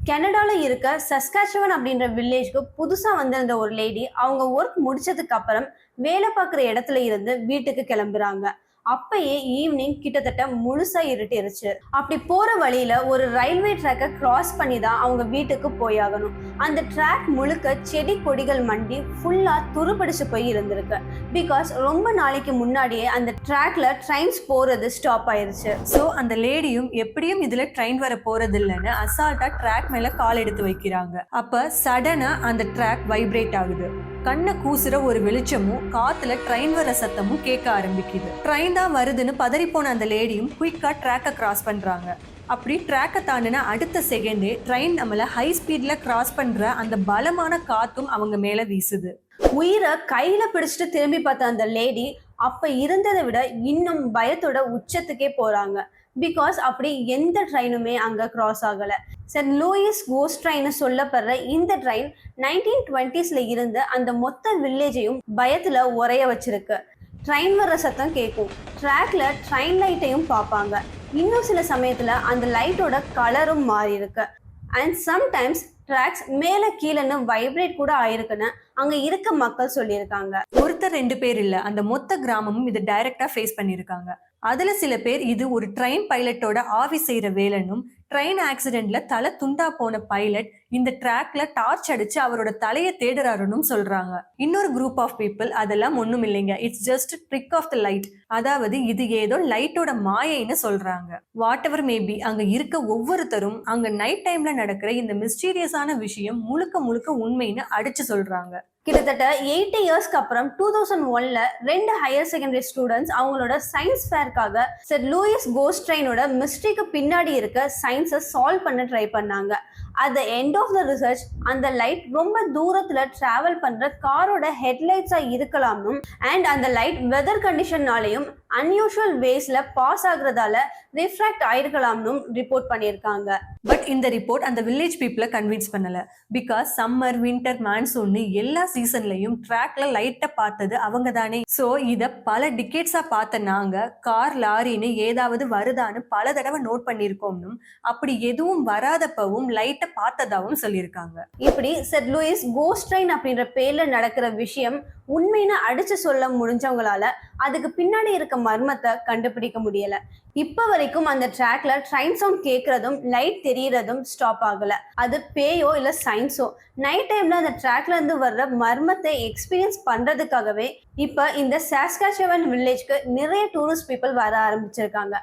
கனடால இருக்க சஸ்காச்சுவன் அப்படின்ற வில்லேஜ்க்கு புதுசா வந்திருந்த ஒரு லேடி அவங்க ஒர்க் முடிச்சதுக்கு அப்புறம் வேலை பார்க்குற இடத்துல இருந்து வீட்டுக்கு கிளம்புறாங்க. அப்பயே ஈவினிங் கிட்டத்தட்ட முழுசா இருட்டிருச்சு. அப்படி போற வழியில ஒரு ரயில்வே ட்ராக்கை கிராஸ் பண்ணி தான் அவங்க வீட்டுக்கு போயாகணும். அந்த ட்ராக் முழுக்க செடி கொடிகள் மண்டி ஃபுல்லா துருப்பிடிச்சு போய் இருந்திருக்கு. பிகாஸ் ரொம்ப நாளைக்கு முன்னாடியே அந்த ட்ராக்ல ட்ரெயின்ஸ் போறது ஸ்டாப் ஆயிருச்சு. ஸோ அந்த லேடியும் எப்படியும் இதுல ட்ரெயின் வர போறது இல்லைன்னு அசால்ட்டா ட்ராக் மேல கால் எடுத்து வைக்கிறாங்க. அப்ப சடனா அந்த ட்ராக் வைப்ரேட் ஆகுது. கண்ணை கூசுற ஒரு வெளிச்சமும் காத்துல ட்ரெயின் வர சத்தமும் கேட்க ஆரம்பிக்குது. ட்ரெயின் தான் வருதுன்னு பதறி போன அந்த லேடியும் குயிக்கா ட்ராக்கை கிராஸ் பண்றாங்க. அப்படி ட்ராக்கை தாண்டின அடுத்த செகண்டே ட்ரெயின் நம்மள ஹை ஸ்பீட்ல கிராஸ் பண்ற அந்த பலமான காத்தும் அவங்க மேல வீசுது. உயிரை கையில பிடிச்சிட்டு திரும்பி பார்த்த அந்த லேடி அப்ப இருந்ததை விட இன்னும் பயத்தோட உச்சத்துக்கே போறாங்க. பிகாஸ் அப்படி எந்த ட்ரெயினுமே அங்க கிராஸ் ஆகல. சென்ட் லூயிஸ் கோஸ்ட் ட்ரெயின் சொல்லப்படுற இந்த ட்ரெயின் 1920s இருந்து அந்த மொத்த வில்லேஜையும் பயத்துல உரைய வச்சிருக்கு. ட்ரெயின் வர்ற சத்தம் கேட்கும், ட்ராக்ல ட்ரெயின் லைட்டையும் பார்ப்பாங்க. இன்னும் சில சமயத்துல அந்த லைட்டோட கலரும் மாறி இருக்கு. அண்ட் சம்டைம்ஸ் ட்ராக்ஸ் மேல கீழேன்னு வைப்ரேட் கூட ஆயிருக்குன்னு அங்க இருக்க மக்கள் சொல்லியிருக்காங்க. ஒருத்தர் 2 பேர் இல்ல, அந்த மொத்த கிராமமும் இதை டைரக்டா ஃபேஸ் பண்ணியிருக்காங்க. அதுல சில பேர் இது ஒரு ட்ரெயின் பைலட்டோட ஆவி செய்யற வேலைன்னும், ட்ரெயின் ஆக்சிடென்ட்ல தலை துண்டா போன பைலட் இந்த ட்ராக்ல டார்ச் அடிச்சு அவரோட தலையை தேடுறாருன்னு சொல்றாங்க. இன்னொரு குரூப் ஆஃப் பீப்புள் அதெல்லாம் ஒண்ணும் இல்லைங்க, it's just trick of the light, அதாவது இது ஏதோ லைட்டோட மாயைன்னு சொல்றாங்க. வாட் எவர் மேபி, அங்க இருக்க ஒவ்வொருத்தரும் அங்க நைட் டைம்ல நடக்கிற இந்த மிஸ்டீரியஸான விஷயம் முழுக்க முழுக்க உண்மைன்னு அடிச்சு சொல்றாங்க. கிட்டத்தட்ட 80 இயர்ஸ்க்கு அப்புறம் 2001ல 2 ஹையர் செகண்டரி ஸ்டூடெண்ட்ஸ் அவங்களோட சயின்ஸ் ஃபேர்க்காக சென்ட் லூயிஸ் கோஸ்ட் ட்ரெயினோட மிஸ்ட்ரிக்கு பின்னாடி இருக்க சயின்ஸை சால்வ் பண்ண ட்ரை பண்ணாங்க. At the end of the research அந்த லைட் ரொம்ப தூரத்துல டிராவல் பண்ற காரோட ஹெட்லைட்ஸா இருக்கலாம்னும், அண்ட் அந்த லைட் வெதர் கண்டிஷன்னாலையும் அன்யூஷுவல் வேஸ்ல பாஸ் ஆகுறதால ரிஃப்ராக்ட் ஆயிருக்கலாம்னும் ரிப்போர்ட் பண்ணியிருக்காங்க. பட் இந்த ரிப்போர்ட் அந்த வில்லேஜ் பீப்புளை கன்வின்ஸ் பண்ணல. பிகாஸ் சம்மர், வின்டர், மான்சூன் எல்லா சீசன்லயும் ட்ராக்ல லைட்டை பார்த்தது அவங்க தானே. ஸோ இதை பல டிகேட்ஸா பார்த்த நாங்க கார், லாரின்னு ஏதாவது வருதான்னு பல தடவை நோட் பண்ணியிருக்கோம்னும், அப்படி எதுவும் வராதப்பவும் லைட்டை பார்த்ததாவும் சொல்லியிருக்காங்க. இப்படி சென்ட் லூயிஸ் கோஸ்ட் ட்ரெயின் அப்படின்ற பேர்ல நடக்கிற விஷயம் உண்மைன்னு அடிச்சு சொல்ல முடிஞ்சவங்களால அதுக்கு பின்னாடி இருக்க மர்மத்தை கண்டுபிடிக்க முடியல. இப்ப வரைக்கும் அந்த ட்ராக்ல ட்ரெயின் சவுண்ட் கேட்கறதும் லைட் தெரியறதும் ஸ்டாப் ஆகல. அது பேயோ இல்ல சயின்ஸோ, நைட் டைம்ல அந்த ட்ராக்ல இருந்து வர்ற மர்மத்தை எக்ஸ்பீரியன்ஸ் பண்றதுக்காகவே இப்ப இந்த சாஸ்காச்சுவன் வில்லேஜ்க்கு நிறைய டூரிஸ்ட் பீப்புள் வர ஆரம்பிச்சிருக்காங்க.